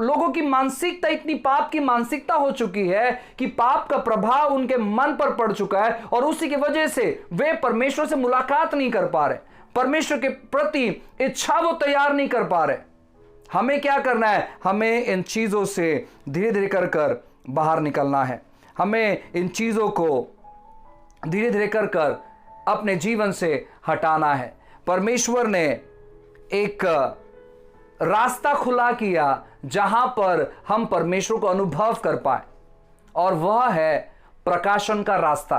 लोगों की मानसिकता इतनी पाप की मानसिकता हो चुकी है कि पाप का प्रभाव उनके मन पर पड़ चुका है और उसी की वजह से वे परमेश्वर से मुलाकात नहीं कर पा रहे, परमेश्वर के प्रति इच्छा वो तैयार नहीं कर पा रहे। हमें क्या करना है? हमें इन चीजों से धीरे धीरे कर कर बाहर निकलना है। हमें इन चीजों को धीरे धीरे कर कर अपने जीवन से हटाना है। परमेश्वर ने एक रास्ता खुला किया जहां पर हम परमेश्वर को अनुभव कर पाए, और वह है प्रकाशन का रास्ता।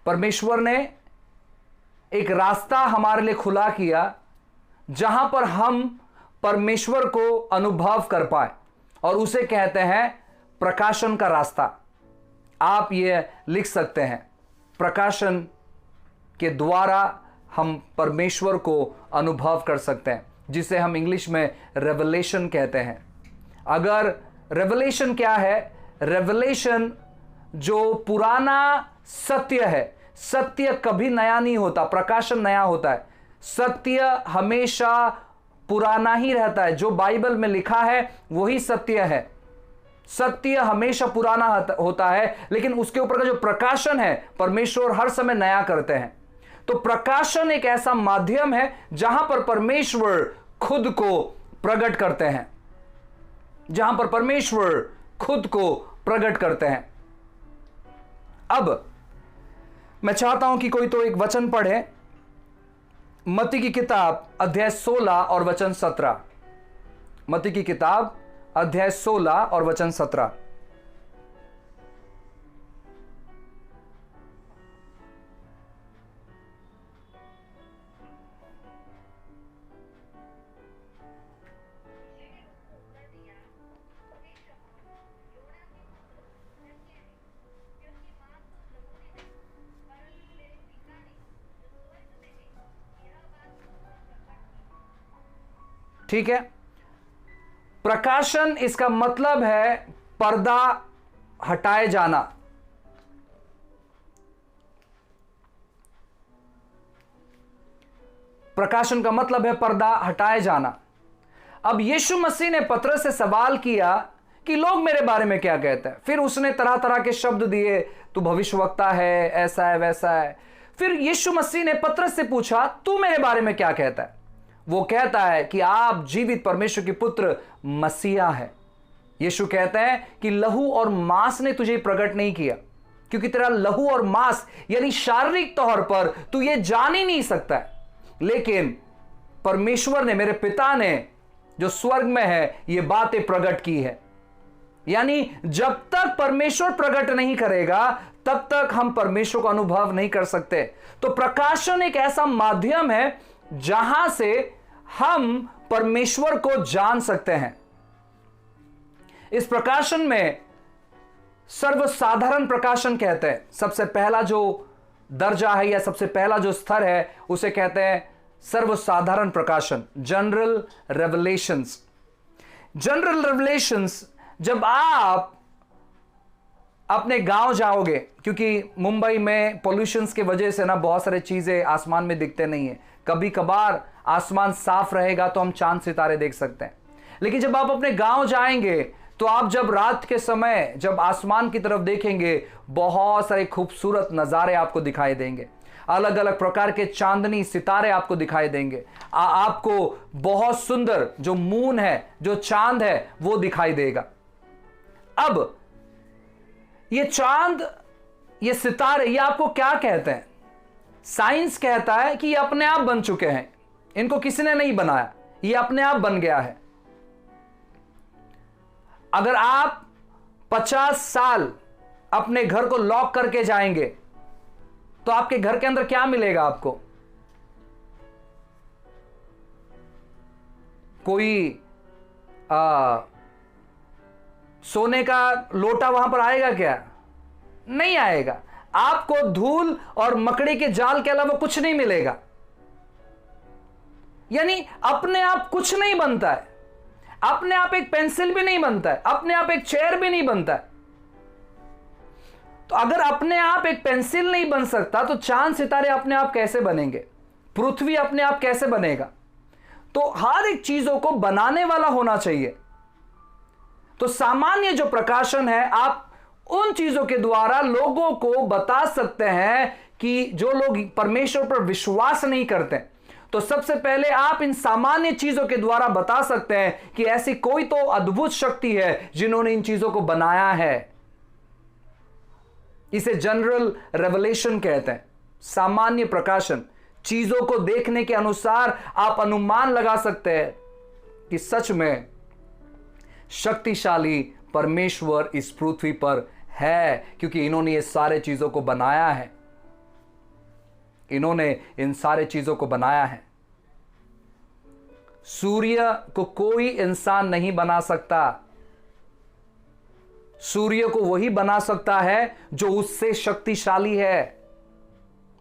परमेश्वर ने एक रास्ता हमारे लिए खुला किया जहां पर हम परमेश्वर को अनुभव कर पाए, और उसे कहते हैं प्रकाशन का रास्ता। आप ये लिख सकते हैं, प्रकाशन के द्वारा हम परमेश्वर को अनुभव कर सकते हैं, जिसे हम इंग्लिश में रेवलेशन कहते हैं। अगर रेवलेशन क्या है? रेवलेशन जो पुराना सत्य है, सत्य कभी नया नहीं होता, प्रकाशन नया होता है। सत्य हमेशा पुराना ही रहता है। जो बाइबल में लिखा है वही सत्य है। सत्य हमेशा पुराना होता है, लेकिन उसके ऊपर का जो प्रकाशन है परमेश्वर हर समय नया करते हैं। तो प्रकाशन एक ऐसा माध्यम है जहां पर परमेश्वर खुद को प्रकट करते हैं, जहां पर परमेश्वर खुद को प्रकट करते हैं। अब मैं चाहता हूं कि कोई तो एक वचन पढ़े, मत्ती की किताब अध्याय 16 और वचन 17। मत्ती की किताब अध्याय 16 और वचन 17। ठीक है, प्रकाशन इसका मतलब है पर्दा हटाए जाना। प्रकाशन का मतलब है पर्दा हटाए जाना। अब यीशु मसीह ने पतरस से सवाल किया कि लोग मेरे बारे में क्या कहते हैं। फिर उसने तरह तरह के शब्द दिए, तू भविष्यवक्ता है, ऐसा है, वैसा है। फिर यीशु मसीह ने पतरस से पूछा, तू मेरे बारे में क्या कहता है? वो कहता है कि आप जीवित परमेश्वर के पुत्र मसीहा है। यीशु कहते हैं कि लहू और मांस ने तुझे प्रकट नहीं किया, क्योंकि तेरा लहू और मांस यानी शारीरिक तौर पर तू ये जान ही नहीं सकता है, लेकिन परमेश्वर ने, मेरे पिता ने जो स्वर्ग में है, ये बातें प्रकट की है। यानी जब तक परमेश्वर प्रकट नहीं करेगा तब तक हम परमेश्वर को अनुभव नहीं कर सकते। तो प्रकाशन एक ऐसा माध्यम है जहां से हम परमेश्वर को जान सकते हैं। इस प्रकाशन में सर्वसाधारण प्रकाशन कहते हैं। सबसे पहला जो दर्जा है या सबसे पहला जो स्तर है उसे कहते हैं सर्वसाधारण प्रकाशन, जनरल रेवलेशंस। जनरल रेवलेशंस जब आप अपने गांव जाओगे, क्योंकि मुंबई में पोल्यूशंस की वजह से ना बहुत सारी चीजें आसमान में दिखते नहीं है। कभी कभार आसमान साफ रहेगा तो हम चांद सितारे देख सकते हैं, लेकिन जब आप अपने गांव जाएंगे तो आप जब रात के समय जब आसमान की तरफ देखेंगे, बहुत सारे खूबसूरत नज़ारे आपको दिखाई देंगे। अलग अलग प्रकार के चांदनी सितारे आपको दिखाई देंगे। आपको बहुत सुंदर जो मून है, जो चांद है, वो दिखाई देगा। अब ये चांद, ये सितारे, ये आपको क्या कहते हैं? साइंस कहता है कि ये अपने आप बन चुके हैं, इनको किसी ने नहीं बनाया, ये अपने आप बन गया है। अगर आप 50 साल अपने घर को लॉक करके जाएंगे तो आपके घर के अंदर क्या मिलेगा आपको? कोई सोने का लोटा वहां पर आएगा क्या? नहीं आएगा। आपको धूल और मकड़ी के जाल के अलावा कुछ नहीं मिलेगा। यानी अपने आप कुछ नहीं बनता है। अपने आप एक पेंसिल भी नहीं बनता है, अपने आप एक चेयर भी नहीं बनता है। तो अगर अपने आप एक पेंसिल नहीं बन सकता तो चांद सितारे अपने आप कैसे बनेंगे, पृथ्वी अपने आप कैसे बनेगा? तो हर एक चीजों को बनाने वाला होना चाहिए। तो सामान्य जो प्रकाशन है, आप उन चीजों के द्वारा लोगों को बता सकते हैं कि जो लोग परमेश्वर पर विश्वास नहीं करते, तो सबसे पहले आप इन सामान्य चीजों के द्वारा बता सकते हैं कि ऐसी कोई तो अद्भुत शक्ति है जिन्होंने इन चीजों को बनाया है। इसे जनरल रेवलेशन कहते हैं, सामान्य प्रकाशन। चीजों को देखने के अनुसार आप अनुमान लगा सकते हैं कि सच में शक्तिशाली परमेश्वर इस पृथ्वी पर है, क्योंकि इन्होंने ये सारे चीजों को बनाया है। इन्होंने इन सारे चीजों को बनाया है। सूर्य को कोई इंसान नहीं बना सकता। सूर्य को वही बना सकता है जो उससे शक्तिशाली है।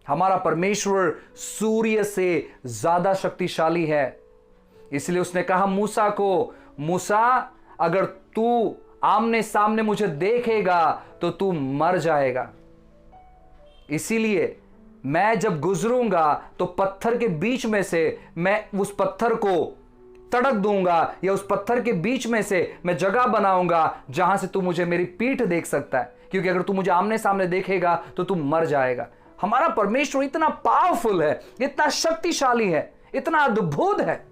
हमारा परमेश्वर सूर्य से ज्यादा शक्तिशाली है। इसलिए उसने कहा मूसा को, मूसा अगर तू आमने सामने मुझे देखेगा तो तू मर जाएगा। इसीलिए मैं जब गुजरूंगा तो पत्थर के बीच में से मैं उस पत्थर को तड़क दूंगा, या उस पत्थर के बीच में से मैं जगह बनाऊंगा जहां से तू मुझे मेरी पीठ देख सकता है, क्योंकि अगर तू मुझे आमने सामने देखेगा तो तू मर जाएगा। हमारा परमेश्वर इतना पावरफुल है, इतना शक्तिशाली है, इतना अद्भुत है,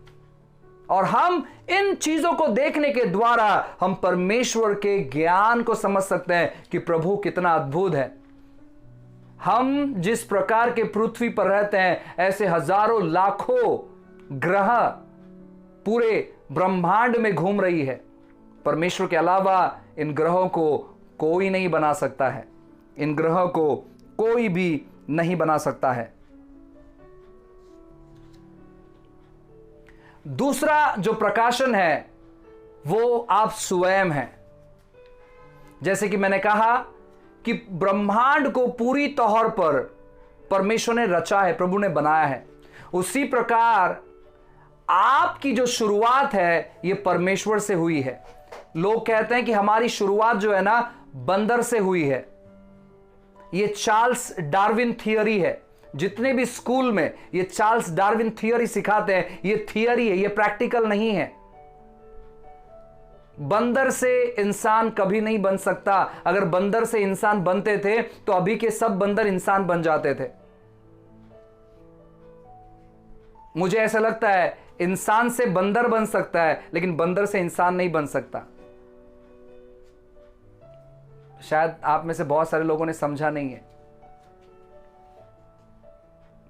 और हम इन चीजों को देखने के द्वारा हम परमेश्वर के ज्ञान को समझ सकते हैं कि प्रभु कितना अद्भुत है। हम जिस प्रकार के पृथ्वी पर रहते हैं, ऐसे हजारों लाखों ग्रह पूरे ब्रह्मांड में घूम रही है। परमेश्वर के अलावा इन ग्रहों को कोई नहीं बना सकता है। इन ग्रहों को कोई भी नहीं बना सकता है। दूसरा जो प्रकाशन है वो आप स्वयं हैं। जैसे कि मैंने कहा कि ब्रह्मांड को पूरी तौर पर परमेश्वर ने रचा है, प्रभु ने बनाया है। उसी प्रकार आपकी जो शुरुआत है ये परमेश्वर से हुई है। लोग कहते हैं कि हमारी शुरुआत जो है ना बंदर से हुई है। ये चार्ल्स डार्विन थियरी है। जितने भी स्कूल में ये चार्ल्स डार्विन थियरी सिखाते हैं, ये थियरी है, ये प्रैक्टिकल नहीं है। बंदर से इंसान कभी नहीं बन सकता। अगर बंदर से इंसान बनते थे तो अभी के सब बंदर इंसान बन जाते थे। मुझे ऐसा लगता है इंसान से बंदर बन सकता है, लेकिन बंदर से इंसान नहीं बन सकता। शायद आप में से बहुत सारे लोगों ने समझा नहीं है।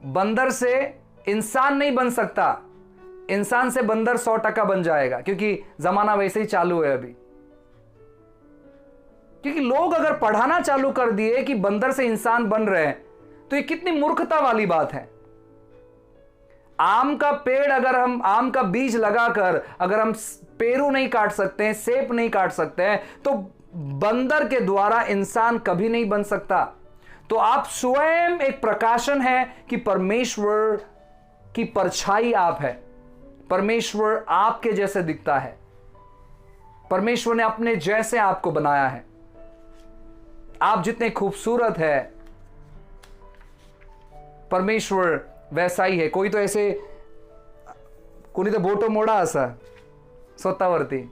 बंदर से इंसान नहीं बन सकता। इंसान से बंदर 100% बन जाएगा, क्योंकि जमाना वैसे ही चालू है अभी। क्योंकि लोग अगर पढ़ाना चालू कर दिए कि बंदर से इंसान बन रहे हैं, तो ये कितनी मूर्खता वाली बात है। आम का पेड़, अगर हम आम का बीज लगाकर अगर हम पेरू नहीं काट सकते हैं, सेब नहीं काट सकते हैं, तो बंदर के द्वारा इंसान कभी नहीं बन सकता। तो आप स्वयं एक प्रकाशन है कि परमेश्वर की परछाई आप है। परमेश्वर आपके जैसे दिखता है। परमेश्वर ने अपने जैसे आपको बनाया है। आप जितने खूबसूरत है, परमेश्वर वैसा ही है। कोई तो ऐसे कोणी तो बोटो मोडा असा स्वतःवरती।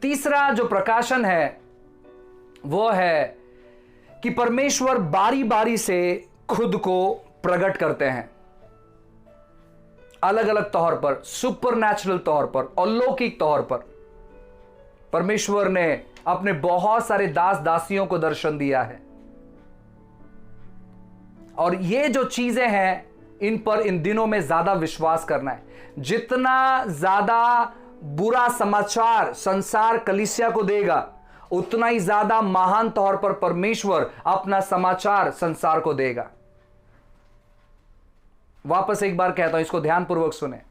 तीसरा जो प्रकाशन है वो है कि परमेश्वर बारी बारी से खुद को प्रकट करते हैं, अलग अलग तौर पर, सुपरनैचुरल तौर पर, अलौकिक तौर पर। परमेश्वर ने अपने बहुत सारे दास दासियों को दर्शन दिया है, और ये जो चीजें हैं इन पर इन दिनों में ज्यादा विश्वास करना है। जितना ज्यादा बुरा समाचार संसार कलीसिया को देगा, उतना ही ज्यादा महान तौर पर परमेश्वर अपना समाचार संसार को देगा। वापस एक बार कहता हूं, इसको ध्यानपूर्वक सुने।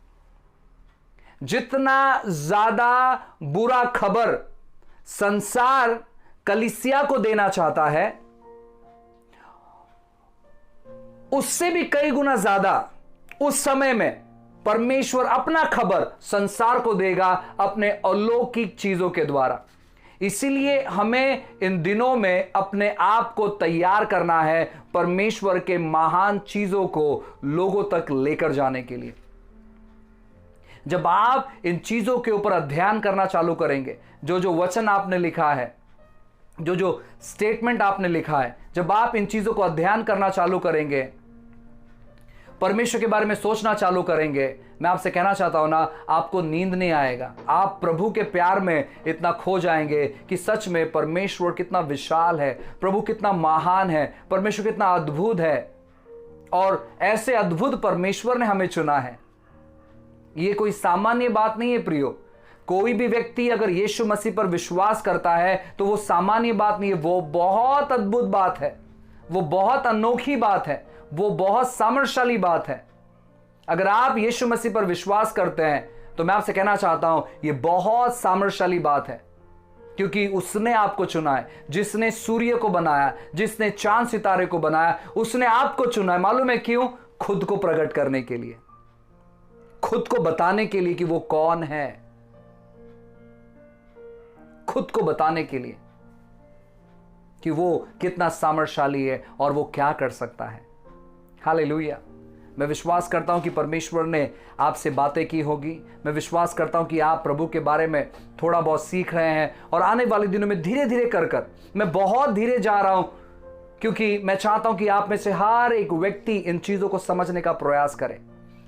जितना ज्यादा बुरा खबर संसार कलीसिया को देना चाहता है, उससे भी कई गुना ज्यादा उस समय में परमेश्वर अपना खबर संसार को देगा अपने अलौकिक चीजों के द्वारा। इसीलिए हमें इन दिनों में अपने आप को तैयार करना है परमेश्वर के महान चीजों को लोगों तक लेकर जाने के लिए। जब आप इन चीजों के ऊपर अध्ययन करना चालू करेंगे, जो वचन आपने लिखा है, जो स्टेटमेंट आपने लिखा है, जब आप इन चीजों को अध्ययन करना चालू करेंगे, परमेश्वर के बारे में सोचना चालू करेंगे, मैं आपसे कहना चाहता हूं ना, आपको नींद नहीं आएगा। आप प्रभु के प्यार में इतना खो जाएंगे कि सच में परमेश्वर कितना विशाल है, प्रभु कितना महान है, परमेश्वर कितना अद्भुत है, और ऐसे अद्भुत परमेश्वर ने हमें चुना है। ये कोई सामान्य बात नहीं है प्रियो। कोई भी व्यक्ति अगर यीशु मसीह पर विश्वास करता है तो वो सामान्य बात नहीं है, वो बहुत अद्भुत बात है, वो बहुत अनोखी बात है, वो बहुत सामर्थ्यशाली बात है। अगर आप यीशु मसीह पर विश्वास करते हैं तो मैं आपसे कहना चाहता हूं, ये बहुत सामर्थ्यशाली बात है, क्योंकि उसने आपको चुना है। जिसने सूर्य को बनाया, जिसने चांद सितारे को बनाया, उसने आपको चुना है। मालूम है क्यों? खुद को प्रकट करने के लिए, खुद को बताने के लिए कि वो कौन है, खुद को बताने के लिए कि वो कितना सामर्थ्यशाली है और वो क्या कर सकता है। हालेलुया। मैं विश्वास करता हूं कि परमेश्वर ने आपसे बातें की होगी। मैं विश्वास करता हूं कि आप प्रभु के बारे में थोड़ा बहुत सीख रहे हैं, और आने वाले दिनों में धीरे धीरे कर मैं बहुत धीरे जा रहा हूं, क्योंकि मैं चाहता हूं कि आप में से हर एक व्यक्ति इन चीजों को समझने का प्रयास करे,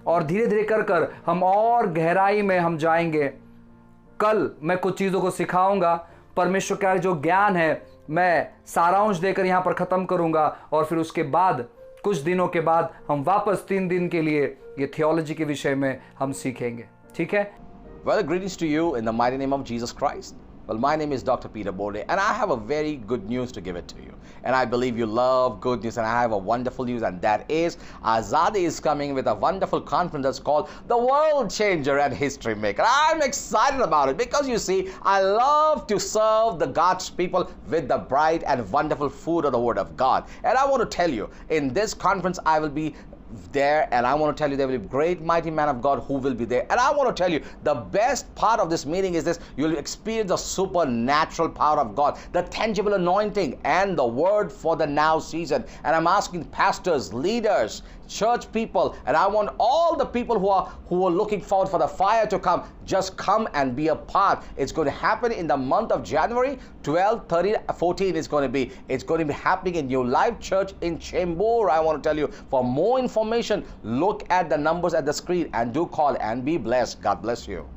और धीरे धीरे कर हम और गहराई में हम जाएंगे। कल मैं कुछ चीजों को सिखाऊंगा, परमेश्वर का जो ज्ञान है मैं सारांश देकर यहां पर खत्म करूंगा, और फिर उसके बाद कुछ दिनों के बाद हम वापस 3 दिन के लिए ये थियोलॉजी के विषय में हम सीखेंगे। ठीक है? Well, greetings to you in the mighty name of Jesus Christ. Well, my name is Dr. Peter Borde, and I have a very good news to give it to you. And I believe you love good news, and I have a wonderful news, and that is Azadi is coming with a wonderful conference that's called The World Changer and History Maker. I'm excited about it because, you see, I love to serve the God's people with the bright and wonderful food of the Word of God. And I want to tell you, in this conference, I will be there, and I want to tell you there will be great mighty man of God who will be there. And I want to tell you the best part of this meeting is this: you'll experience the supernatural power of God, the tangible anointing, and the word for the now season. And I'm asking pastors, leaders, church people, and I want all the people who are looking forward for the fire to come, just come and be a part. It's going to happen in the month of January. 12, 13, 14 is going to be. It's going to be happening in New Life Church in Chembur. I want to tell you, for more information, look at the numbers at the screen and do call and be blessed. God bless you.